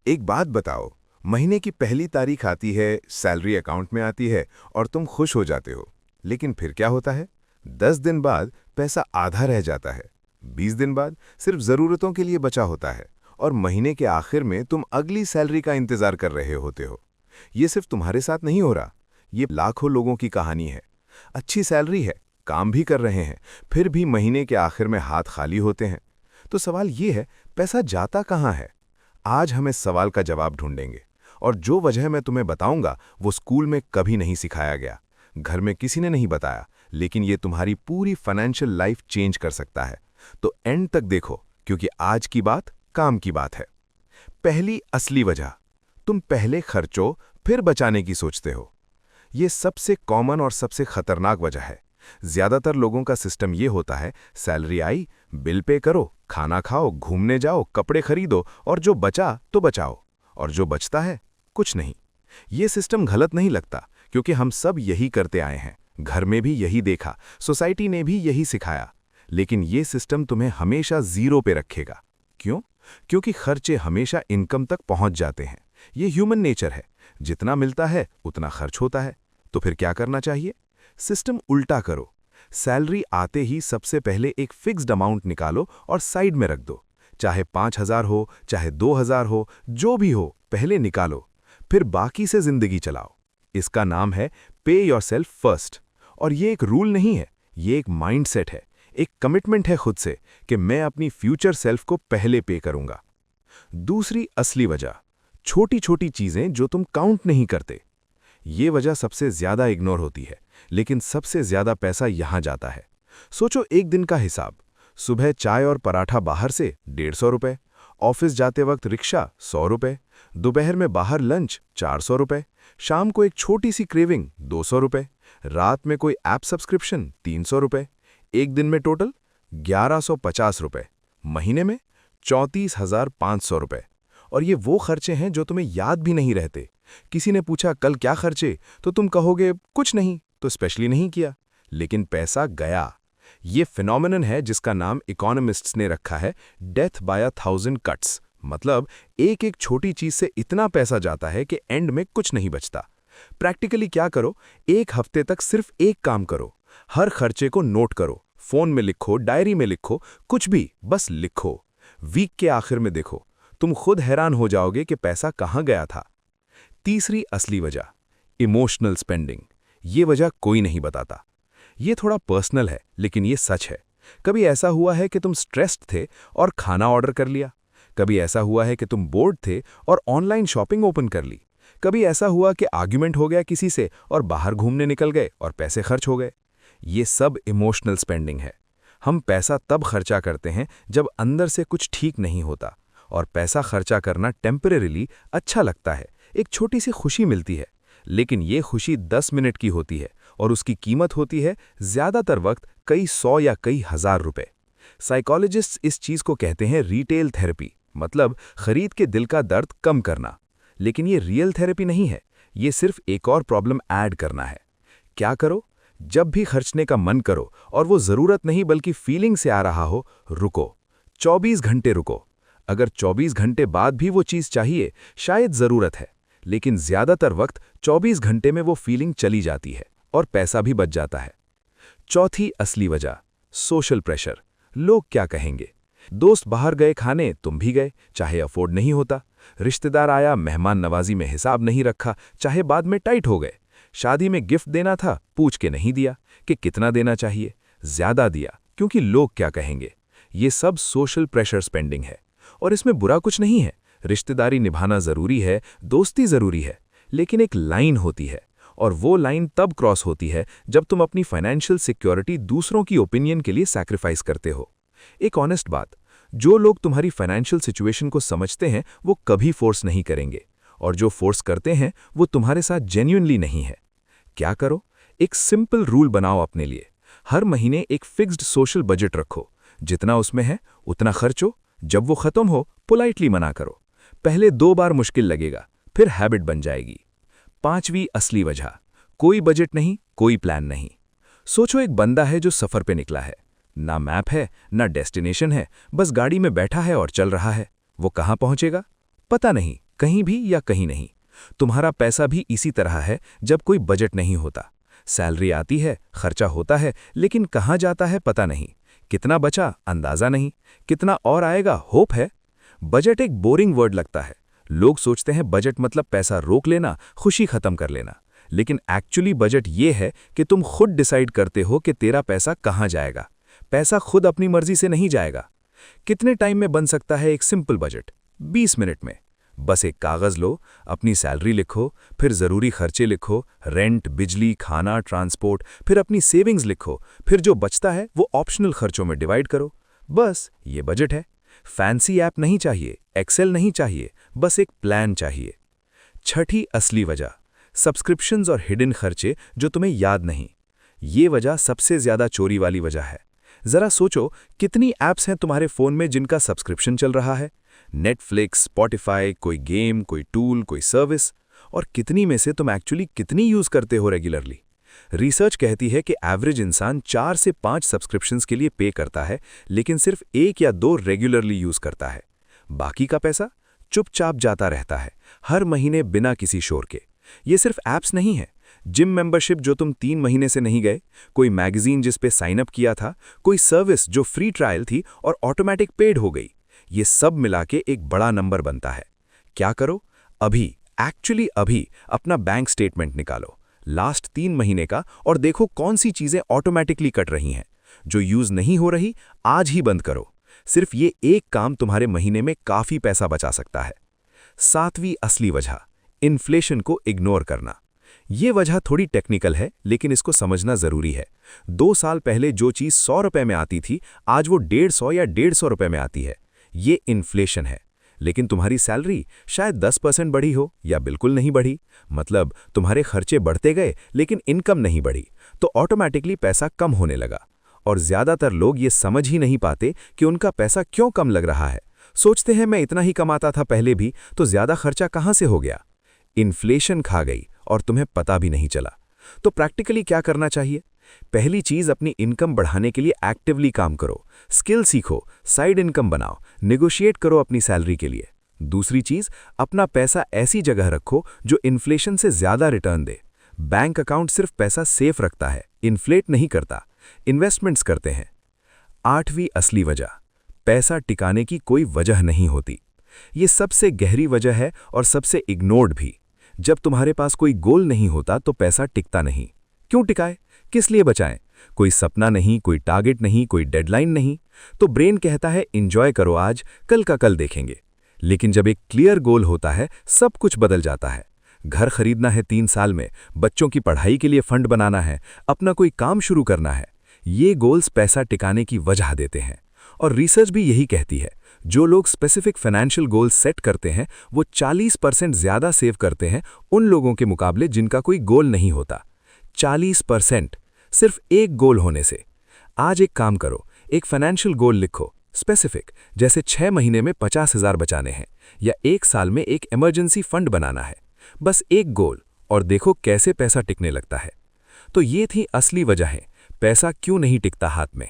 एक बात बताओ, महीने की पहली तारीख आती है, सैलरी अकाउंट में आती है और तुम खुश हो जाते हो। लेकिन फिर क्या होता है? 10 दिन बाद पैसा आधा रह जाता है। 20 दिन बाद सिर्फ ज़रूरतों के लिए बचा होता है और महीने के आखिर में तुम अगली सैलरी का इंतजार कर रहे होते हो। ये सिर्फ तुम्हारे साथ नहीं हो रहा, ये लाखों लोगों की कहानी है। अच्छी सैलरी है, काम भी कर रहे हैं, फिर भी महीने के आखिर में हाथ खाली होते हैं। तो सवाल ये है, पैसा जाता कहाँ है? आज हम इस सवाल का जवाब ढूंढेंगे और जो वजह मैं तुम्हें बताऊंगा वो स्कूल में कभी नहीं सिखाया गया, घर में किसी ने नहीं बताया, लेकिन ये तुम्हारी पूरी फाइनेंशियल लाइफ चेंज कर सकता है। तो एंड तक देखो, क्योंकि आज की बात काम की बात है। पहली असली वजह, तुम पहले खर्चो फिर बचाने की सोचते हो। ये सबसे कॉमन और सबसे खतरनाक वजह है। ज्यादातर लोगों का सिस्टम ये होता है, सैलरी आई, बिल पे करो, खाना खाओ, घूमने जाओ, कपड़े खरीदो और जो बचा तो बचाओ, और जो बचता है कुछ नहीं। ये सिस्टम गलत नहीं लगता, क्योंकि हम सब यही करते आए हैं। घर में भी यही देखा, सोसाइटी ने भी यही सिखाया। लेकिन ये सिस्टम तुम्हें हमेशा जीरो पे रखेगा। क्यों? क्योंकि खर्चे हमेशा इनकम तक पहुंच जाते हैं। ये ह्यूमन नेचर है। जितना मिलता है उतना खर्च होता है। तो फिर क्या करना चाहिए? सिस्टम उल्टा करो। सैलरी आते ही सबसे पहले एक फिक्स्ड अमाउंट निकालो और साइड में रख दो। चाहे 5,000 हो, चाहे 2,000 हो, जो भी हो, पहले निकालो। फिर बाकी से जिंदगी चलाओ। इसका नाम है पे योरसेल्फ फर्स्ट। और ये एक रूल नहीं है, ये एक माइंडसेट है, एक कमिटमेंट है खुद से कि मैं अपनी फ्यूचर सेल्फ को पहले पे करूंगा। दूसरी असली वजह, छोटी छोटी चीजें जो तुम काउंट नहीं करते। ये वजह सबसे ज्यादा इग्नोर होती है, लेकिन सबसे ज्यादा पैसा यहां जाता है। सोचो, एक दिन का हिसाब। सुबह चाय और पराठा बाहर से 150 रुपए, ऑफिस जाते वक्त रिक्शा 100 रुपए, दोपहर में बाहर लंच 400 रुपए, शाम को एक छोटी सी क्रेविंग 200 रुपए, रात में कोई ऐप सब्सक्रिप्शन 300 रुपए। एक दिन में टोटल 1150 रुपए, महीने में 34,500 रुपए। और ये वो खर्चे हैं जो तुम्हें याद भी नहीं रहते। किसी ने पूछा कल क्या खर्चे, तो तुम कहोगे कुछ नहीं, तो स्पेशली नहीं किया। लेकिन पैसा गया। ये फिनोमिनन है जिसका नाम इकोनॉमिस्ट्स ने रखा है डेथ बाय 1,000 कट्स। मतलब एक एक छोटी चीज से इतना पैसा जाता है कि एंड में कुछ नहीं बचता। प्रैक्टिकली क्या करो, एक हफ्ते तक सिर्फ एक काम करो। हर खर्चे को नोट करो, फोन में लिखो, डायरी में लिखो, कुछ भी, बस लिखो। वीक के आखिर में देखो, तुम खुद हैरान हो जाओगे कि पैसा कहाँ गया था। तीसरी असली वजह, इमोशनल स्पेंडिंग। ये वजह कोई नहीं बताता। ये थोड़ा पर्सनल है, लेकिन ये सच है। कभी ऐसा हुआ है कि तुम स्ट्रेस्ड थे और खाना ऑर्डर कर लिया। कभी ऐसा हुआ है कि तुम बोर्ड थे और ऑनलाइन शॉपिंग ओपन कर ली। कभी ऐसा हुआ कि आर्ग्यूमेंट हो गया किसी से और बाहर घूमने निकल गए और पैसे खर्च हो गए। ये सब इमोशनल स्पेंडिंग है। हम पैसा तब खर्चा करते हैं जब अंदर से कुछ ठीक नहीं होता। और पैसा खर्चा करना टेम्परेरीली अच्छा लगता है, एक छोटी सी खुशी मिलती है। लेकिन ये खुशी 10 मिनट की होती है और उसकी कीमत होती है ज्यादातर वक्त कई 100 या कई हजार रुपए। साइकोलॉजिस्ट्स इस चीज को कहते हैं रिटेल थेरेपी, मतलब खरीद के दिल का दर्द कम करना। लेकिन ये रियल थेरेपी नहीं है, ये सिर्फ एक और प्रॉब्लम ऐड करना है। क्या करो? जब भी खर्चने का मन करो और वो जरूरत नहीं बल्कि फीलिंग से आ रहा हो, रुको। 24 घंटे रुको। अगर 24 घंटे बाद भी वो चीज चाहिए, शायद जरूरत है। लेकिन ज्यादातर वक्त 24 घंटे में वो फीलिंग चली जाती है और पैसा भी बच जाता है। चौथी असली वजह, सोशल प्रेशर। लोग क्या कहेंगे? दोस्त बाहर गए खाने, तुम भी गए, चाहे अफोर्ड नहीं होता। रिश्तेदार आया, मेहमान नवाजी में हिसाब नहीं रखा, चाहे बाद में टाइट हो गए। शादी में गिफ्ट देना था, पूछ के नहीं दिया कि कितना देना चाहिए, ज्यादा दिया क्योंकि लोग क्या कहेंगे। ये सब सोशल प्रेशर स्पेंडिंग है। और इसमें बुरा कुछ नहीं है, रिश्तेदारी निभाना जरूरी है, दोस्ती जरूरी है। लेकिन एक लाइन होती है, और वो लाइन तब क्रॉस होती है जब तुम अपनी फाइनेंशियल सिक्योरिटी दूसरों की ओपिनियन के लिए सैक्रिफाइस करते हो। एक ऑनेस्ट बात, जो लोग तुम्हारी फाइनेंशियल सिचुएशन को समझते हैं वो कभी फोर्स नहीं करेंगे, और जो फोर्स करते हैं वो तुम्हारे साथ जेन्युइनली नहीं है। क्या करो? एक सिंपल रूल बनाओ अपने लिए। हर महीने एक फिक्स्ड सोशल बजट रखो। जितना उसमें है उतना खर्चो। जब वो खत्म हो, पोलाइटली मना करो। पहले 2 बार मुश्किल लगेगा, फिर हैबिट बन जाएगी। पांचवी असली वजह, कोई बजट नहीं, कोई प्लान नहीं। सोचो, एक बंदा है जो सफर पे निकला है। ना मैप है, ना डेस्टिनेशन है, बस गाड़ी में बैठा है और चल रहा है। वो कहाँ पहुंचेगा? पता नहीं, कहीं भी या कहीं नहीं। तुम्हारा पैसा भी इसी तरह है जब कोई बजट नहीं होता। सैलरी आती है, खर्चा होता है, लेकिन कहाँ जाता है पता नहीं। कितना बचा अंदाजा नहीं, कितना और आएगा होप है। बजट एक बोरिंग वर्ड लगता है। लोग सोचते हैं बजट मतलब पैसा रोक लेना, खुशी खत्म कर लेना। लेकिन एक्चुअली बजट ये है कि तुम खुद डिसाइड करते हो कि तेरा पैसा कहाँ जाएगा। पैसा खुद अपनी मर्जी से नहीं जाएगा। कितने टाइम में बन सकता है एक सिंपल बजट? 20 मिनट में। बस एक कागज लो, अपनी सैलरी लिखो, फिर ज़रूरी खर्चे लिखो, रेंट, बिजली, खाना, ट्रांसपोर्ट, फिर अपनी सेविंग्स लिखो, फिर जो बचता है वो ऑप्शनल खर्चों में डिवाइड करो। बस ये बजट है। फैंसी ऐप नहीं चाहिए, एक्सेल नहीं चाहिए, बस एक प्लान चाहिए। छठी असली वजह, सब्सक्रिप्शंस और हिडन खर्चे जो तुम्हें याद नहीं। ये वजह सबसे ज्यादा चोरी वाली वजह है। जरा सोचो, कितनी ऐप्स हैं तुम्हारे फोन में जिनका सब्सक्रिप्शन चल रहा है? नेटफ्लिक्स, स्पॉटिफाई, कोई गेम, कोई टूल, कोई सर्विस। और कितनी में से तुम एक्चुअली कितनी यूज करते हो रेगुलरली? रिसर्च कहती है कि एवरेज इंसान 4 से 5 सब्सक्रिप्शंस के लिए पे करता है, लेकिन सिर्फ 1 या 2 रेगुलरली यूज करता है। बाकी का पैसा चुपचाप जाता रहता है, हर महीने बिना किसी शोर के। ये सिर्फ ऐप्स नहीं है। जिम मेंबरशिप जो तुम 3 महीने से नहीं गए, कोई मैगजीन जिस पे साइन अप किया था, कोई सर्विस जो फ्री ट्रायल थी और ऑटोमेटिक पेड हो गई। ये सब मिला के एक बड़ा नंबर बनता है। क्या करो? एक्चुअली अभी अपना बैंक स्टेटमेंट निकालो, लास्ट 3 महीने का, और देखो कौन सी चीजें ऑटोमेटिकली कट रही हैं। जो यूज नहीं हो रही, आज ही बंद करो। सिर्फ ये एक काम तुम्हारे महीने में काफी पैसा बचा सकता है। 7वीं असली वजह, इन्फ्लेशन को इग्नोर करना। ये वजह थोड़ी टेक्निकल है, लेकिन इसको समझना जरूरी है। 2 साल पहले जो चीज 100 रुपए में आती थी, आज वो 150 या 150 रुपए में आती है। ये इन्फ्लेशन है। लेकिन तुम्हारी सैलरी शायद 10% बढ़ी हो या बिल्कुल नहीं बढ़ी। मतलब तुम्हारे खर्चे बढ़ते गए लेकिन इनकम नहीं बढ़ी, तो ऑटोमेटिकली पैसा कम होने लगा। और ज्यादातर लोग ये समझ ही नहीं पाते कि उनका पैसा क्यों कम लग रहा है। सोचते हैं मैं इतना ही कमाता था पहले भी, तो ज्यादा खर्चा कहाँ से हो गया? इन्फ्लेशन खा गई और तुम्हें पता भी नहीं चला। तो प्रैक्टिकली क्या करना चाहिए? पहली चीज, अपनी इनकम बढ़ाने के लिए एक्टिवली काम करो। स्किल सीखो, साइड इनकम बनाओ, नेगोशिएट करो अपनी सैलरी के लिए। दूसरी चीज, अपना पैसा ऐसी जगह रखो जो इन्फ्लेशन से ज्यादा रिटर्न दे। बैंक अकाउंट सिर्फ पैसा सेफ रखता है, इन्फ्लेट नहीं करता। इन्वेस्टमेंट्स करते हैं। 8वीं असली वजह, पैसा टिकाने की कोई वजह नहीं होती। ये सबसे गहरी वजह है और सबसे इग्नोर्ड भी। जब तुम्हारे पास कोई गोल नहीं होता तो पैसा टिकता नहीं। क्यों टिकाए? किस लिए बचाएं? कोई सपना नहीं, कोई टारगेट नहीं, कोई डेडलाइन नहीं। तो ब्रेन कहता है एंजॉय करो आज, कल का कल देखेंगे। लेकिन जब एक क्लियर गोल होता है, सब कुछ बदल जाता है। घर खरीदना है 3 साल में, बच्चों की पढ़ाई के लिए फंड बनाना है, अपना कोई काम शुरू करना है। ये गोल्स पैसा टिकाने की वजह देते हैं। और रिसर्च भी यही कहती है, जो लोग स्पेसिफिक फाइनेंशियल गोल्स सेट करते हैं, वो 40% ज्यादा सेव करते हैं उन लोगों के मुकाबले जिनका कोई गोल नहीं होता। 40% सिर्फ एक गोल होने से। आज एक काम करो, एक फाइनेंशियल गोल लिखो, स्पेसिफिक, जैसे 6 महीने में 50,000 बचाने हैं या 1 साल में एक इमरजेंसी फंड बनाना है। बस एक गोल, और देखो कैसे पैसा टिकने लगता है। तो ये थी असली वजहें, पैसा क्यों नहीं टिकता हाथ में।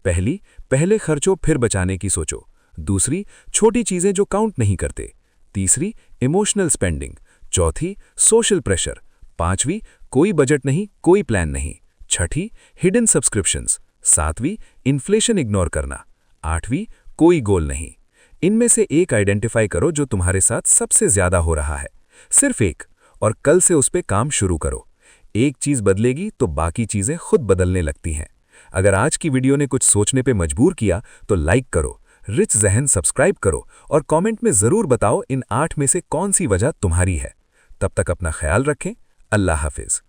पहली, पहले खर्चो फिर बचाने की सोचो। दूसरी, छोटी चीजें जो काउंट नहीं करते। तीसरी, इमोशनल स्पेंडिंग। चौथी, सोशल प्रेशर। 5वीं, कोई बजट नहीं, कोई प्लान नहीं। 6ठी, हिडन सब्सक्रिप्शंस। 7वीं, इन्फ्लेशन इग्नोर करना। 8वीं, कोई गोल नहीं। इनमें से एक आइडेंटिफाई करो जो तुम्हारे साथ सबसे ज्यादा हो रहा है, सिर्फ एक, और कल से उस पे काम शुरू करो। एक चीज बदलेगी तो बाकी चीजें खुद बदलने लगती हैं। अगर आज की वीडियो ने कुछ सोचने पे मजबूर किया तो लाइक करो, रिच जहन सब्सक्राइब करो और कमेंट में जरूर बताओ इन 8 में से कौन सी वजह तुम्हारी है। तब तक अपना ख्याल रखें। अल्लाह हाफिज।